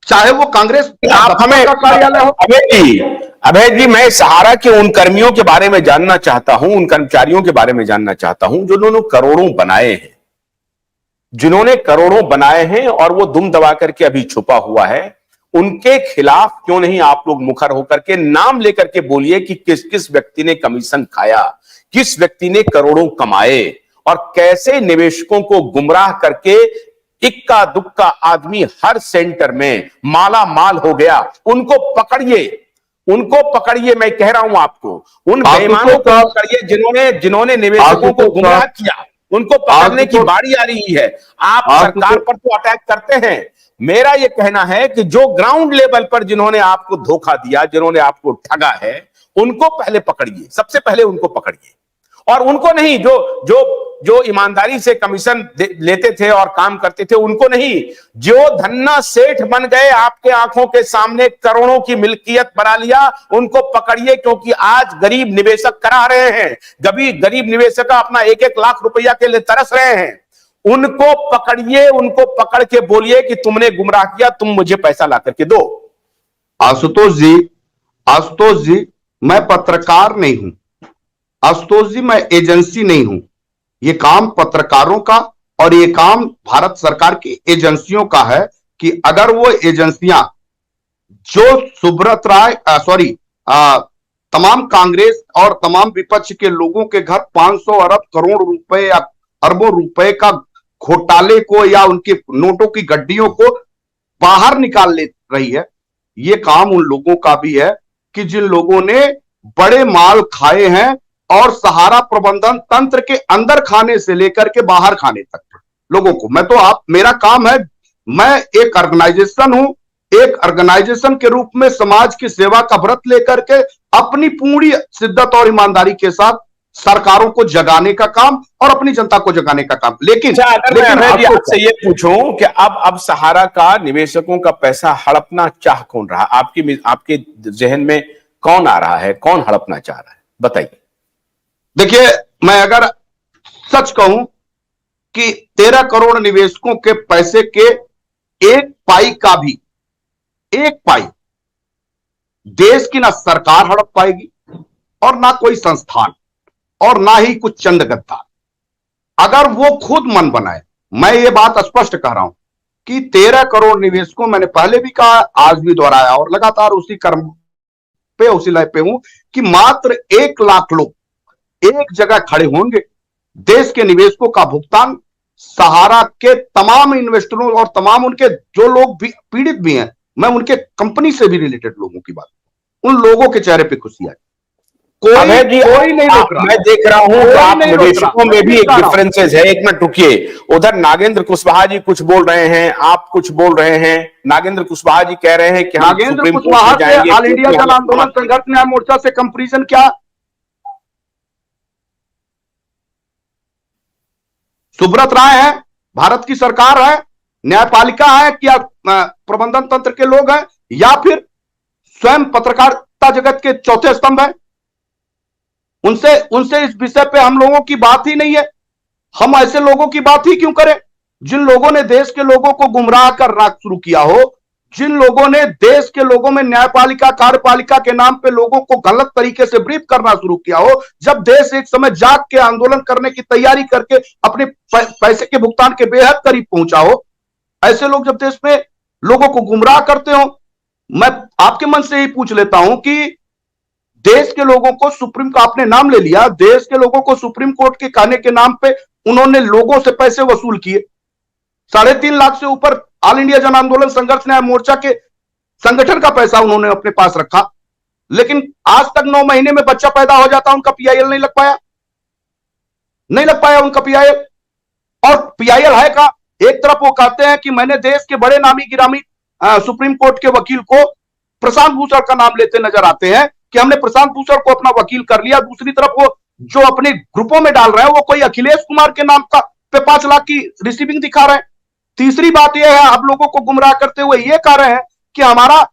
चाहे वो कांग्रेस आप हमें का कार्यालय हो। अभय जी, मैं सहारा के उन कर्मियों के बारे में जानना चाहता हूं, उन कर्मचारियों के बारे में जानना चाहता हूं जिन्होंने करोड़ों बनाए हैं, जिन्होंने करोड़ों बनाए हैं और वो दुम दबा करके अभी छुपा हुआ है। उनके खिलाफ क्यों नहीं आप लोग मुखर होकर के नाम लेकर के बोलिए कि किस किस व्यक्ति ने कमीशन खाया, किस व्यक्ति ने करोड़ों कमाए और कैसे निवेशकों को गुमराह करके इक्का दुक्का आदमी हर सेंटर में माला माल हो गया। उनको पकड़िए, उनको पकड़िए, मैं कह रहा हूं आपको, उन बेईमानों को पकड़िए जिन्होंने निवेशकों को गुमराह किया। उनको पकड़ने की बारी आ रही है। आप सरकार पर तो अटैक करते हैं, मेरा यह कहना है कि जो ग्राउंड लेवल पर जिन्होंने आपको धोखा दिया, जिन्होंने आपको ठगा है, उनको पहले पकड़िए, सबसे पहले उनको पकड़िए। और उनको नहीं, जो जो जो ईमानदारी से कमीशन लेते थे और काम करते थे, उनको नहीं, जो धन्ना सेठ बन गए, आपके आंखों के सामने करोड़ों की मिल्कियत बना लिया, उनको पकड़िए। क्योंकि आज गरीब निवेशक करा रहे हैं, गरीब निवेशक अपना 1-1 लाख रुपया के लिए तरस रहे हैं। उनको पकड़िए, उनको पकड़ के बोलिए कि तुमने गुमराह किया, तुम मुझे पैसा ला करके दो। आशुतोष जी, मैं पत्रकार नहीं हूं। आशुतोष जी, मैं एजेंसी नहीं हूं। ये काम पत्रकारों का और ये काम भारत सरकार की एजेंसियों का है कि अगर वो एजेंसियां जो सुब्रत राय तमाम कांग्रेस और तमाम विपक्ष के लोगों के घर 500 अरब करोड़ रुपए या अरबों रुपए का घोटाले को या उनके नोटों की गड्डियों को बाहर निकाल ले रही है, ये काम उन लोगों का भी है कि जिन लोगों ने बड़े माल खाए हैं और सहारा प्रबंधन तंत्र के अंदर खाने से लेकर के बाहर खाने तक लोगों को। मेरा काम है, मैं एक ऑर्गेनाइजेशन हूं, एक ऑर्गेनाइजेशन के रूप में समाज की सेवा का व्रत लेकर के अपनी पूरी शिद्दत और ईमानदारी के साथ सरकारों को जगाने का काम और अपनी जनता को जगाने का काम। लेकिन मैं आपसे ये पूछूं कि अब सहारा का निवेशकों का पैसा हड़पना चाह कौन रहा? आपके जहन में कौन आ रहा है, कौन हड़पना चाह रहा है, बताइए। देखिए, मैं अगर सच कहूं कि 13 करोड़ निवेशकों के पैसे के एक पाई का भी, एक पाई देश की ना सरकार हड़प पाएगी और ना कोई संस्थान और ना ही कुछ चंद गद्दार। अगर वो खुद मन बनाए, मैं ये बात स्पष्ट कह रहा हूं कि 13 करोड़ निवेशकों, मैंने पहले भी कहा, आज भी दोहराया और लगातार उसी कर्म पे, उसी लय पे हूं कि मात्र 1 लाख लोग एक जगह खड़े होंगे, देश के निवेशकों का भुगतान सहारा के तमाम इन्वेस्टरों और तमाम उनके जो लोग भी पीड़ित भी हैं, मैं उनके कंपनी से भी रिलेटेड लोगों की बात, उन लोगों के चेहरे पे खुशी आई। कोई नहीं रोक रहा। मैं देख रहा हूं कि आप निवेशकों में भी एक डिफरेंसेस है। एक मिनट रुकिए, उधर नागेंद्र कुशवाहा जी कुछ बोल रहे हैं, आप कुछ बोल रहे हैं। नागेंद्र कुशवाहा जी कह रहे हैं कि हम नागेंद्र कुशवाहा से ऑल इंडिया जन आंदोलन संघर्ष न्याय मोर्चा से कंपैरिजन क्या? सुब्रत राय है, भारत की सरकार है, न्यायपालिका है, क्या प्रबंधन तंत्र के लोग हैं, या फिर स्वयं पत्रकारिता जगत के चौथे स्तंभ है? उनसे इस विषय पे हम लोगों की बात ही नहीं है। हम ऐसे लोगों की बात ही क्यों करें जिन लोगों ने देश के लोगों को गुमराह करना शुरू किया हो, जिन लोगों ने देश के लोगों में न्यायपालिका कार्यपालिका के नाम पे लोगों को गलत तरीके से ब्रीफ करना शुरू किया हो, जब देश एक समय जाग के आंदोलन करने की तैयारी करके अपने पैसे के भुगतान के बेहद करीब पहुंचा हो, ऐसे लोग जब देश में लोगों को गुमराह करते हो, मैं आपके मन से ही पूछ लेता हूं कि देश के लोगों को सुप्रीम का आपने नाम ले लिया, देश के लोगों को सुप्रीम कोर्ट के कहने के नाम पे उन्होंने लोगों से पैसे वसूल किए। 3.5 लाख से ऊपर ऑल इंडिया जन आंदोलन संघर्ष न्याय मोर्चा के संगठन का पैसा उन्होंने अपने पास रखा, लेकिन आज तक 9 महीने में बच्चा पैदा हो जाता, उनका पीआईएल नहीं लग पाया उनका पीआईएल। और पीआईएल है का, एक तरफ वो कहते हैं कि मैंने देश के बड़े नामी गिरामी सुप्रीम कोर्ट के वकील को प्रशांत भूषण का नाम लेते नजर आते हैं कि हमने प्रशांत भूषण को अपना वकील कर लिया। दूसरी तरफ वो जो अपने ग्रुपों में डाल रहे हैं, वो कोई अखिलेश कुमार के नाम का पे 5 लाख की रिसीविंग दिखा रहे हैं। तीसरी बात यह है, आप लोगों को गुमराह करते हुए ये कह रहे हैं कि हमारा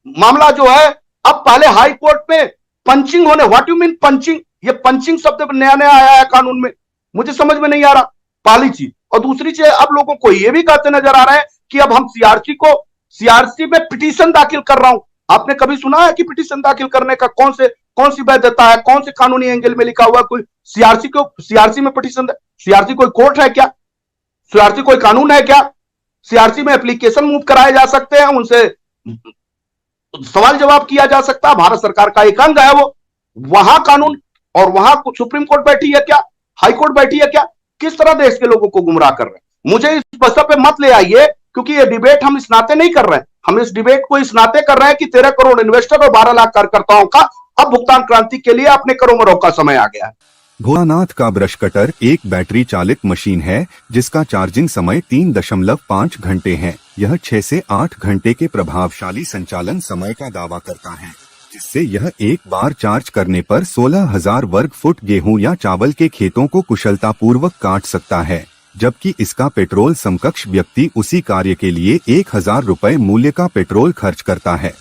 मामला जो है, अब पहले हाई कोर्ट में पंचिंग होने, व्हाट यू मीन पंचिंग? ये पंचिंग शब्द नया नया आया है कानून में, मुझे समझ में नहीं आ रहा, पहली चीज। और दूसरी चीज, अब लोगों को ये भी कहते नजर आ रहे हैं कि अब हम सीआरसी को सीआरसी में पिटीशन दाखिल कर रहा हूं। आपने कभी सुना है कि पिटीशन दाखिल करने का कौन सी वैधता है, कौन से कानूनी एंगल में लिखा हुआ? कोई सीआरसी में पिटीशन, सीआरसी कोई कोर्ट है क्या? सीआरसी कोई कानून है क्या? सीआरसी में एप्लीकेशन मूव कराए जा सकते हैं, उनसे सवाल जवाब किया जा सकता है, भारत सरकार का एक अंग है वो। वहां कानून और वहां सुप्रीम कोर्ट बैठी है क्या, हाई कोर्ट बैठी है क्या? किस तरह देश के लोगों को गुमराह कर रहे हैं? मुझे इस बस्ता पे मत ले आइए, क्योंकि ये डिबेट हम इस नाते नहीं कर रहे हैं। हम इस डिबेट को इस नाते कर रहे हैं कि 13 करोड़ इन्वेस्टर और 12 लाख कार्यकर्ताओं का अब भुगतान क्रांति के लिए अपने करोड़ों का समय आ गया है। भोलानाथ का ब्रश कटर एक बैटरी चालित मशीन है जिसका चार्जिंग समय 3.5 घंटे है। यह 6 से 8 घंटे के प्रभावशाली संचालन समय का दावा करता है, जिससे यह एक बार चार्ज करने पर 16,000 वर्ग फुट गेहूं या चावल के खेतों को कुशलतापूर्वक काट सकता है, जबकि इसका पेट्रोल समकक्ष व्यक्ति उसी कार्य के लिए 1,000 रुपए मूल्य का पेट्रोल खर्च करता है।